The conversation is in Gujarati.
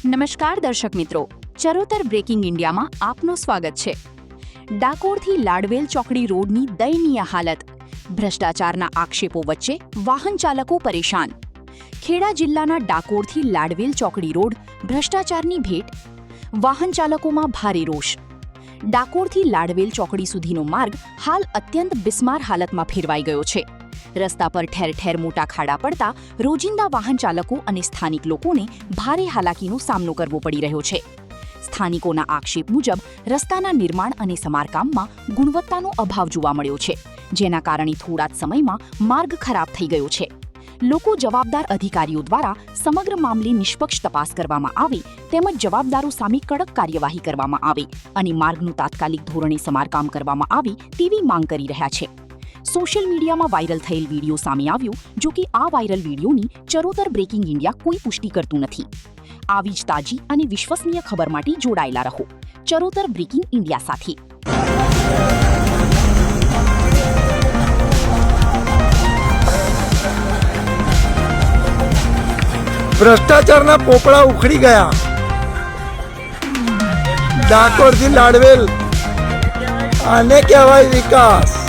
નમસ્કાર દર્શક મિત્રો, ચરોતર બ્રેકિંગ ઇન્ડિયામાં આપનું સ્વાગત છે। ડાકોરથી લાડવેલ ચોકડી રોડની દયનીય હાલત, ભ્રષ્ટાચારના આક્ષેપો વચ્ચે વાહન ચાલકો પરેશાન। ખેડા જિલ્લાના ડાકોરથી લાડવેલ ચોકડી રોડ ભ્રષ્ટાચારની ભેટ, વાહન ચાલકોમાં ભારે રોષ। ડાકોરથી લાડવેલ ચોકડી સુધીનો માર્ગ હાલ અત્યંત બિસ્માર હાલતમાં ફેરવાઈ ગયો છે। રસ્તા પર ઠેર ઠેર મોટા ખાડા પડતા રોજિંદા વાહન ચાલકો અને સ્થાનિક લોકોને ભારે હાલાકીનો સામનો કરવો પડી રહ્યો છે। સ્થાનિકોના આક્ષેપ મુજબ રસ્તાના નિર્માણ અને સમારકામમાં ગુણવત્તાનો અભાવ જોવા મળ્યો છે, જેના કારણે થોડા જ સમયમાં માર્ગ ખરાબ થઈ ગયો છે। લોકો જવાબદાર અધિકારીઓ દ્વારા સમગ્ર મામલે નિષ્પક્ષ તપાસ કરવામાં આવે તેમજ જવાબદારો સામે કડક કાર્યવાહી કરવામાં આવે અને માર્ગનું તાત્કાલિક ધોરણે સમારકામ કરવામાં આવે તેવી માંગ કરી રહ્યા છે। સોશિયલ મીડિયામાં વાયરલ થયેલ વિડીયો સામે આવ્યો, જો કે આ વાયરલ વિડીયોની ચરોતર બ્રેકિંગ ઇન્ડિયા કોઈ પુષ્ટિ કરતું નથી। આવી જ તાજી અને વિશ્વસનીય ખબર માટે જોડાયેલા રહો ચરોતર બ્રેકિંગ ઇન્ડિયા સાથે। ભ્રષ્ટાચારના પોપડા ઉખડી ગયા। ડાકોરથી લાડવેલ, આને કહેવાય વિકાસ।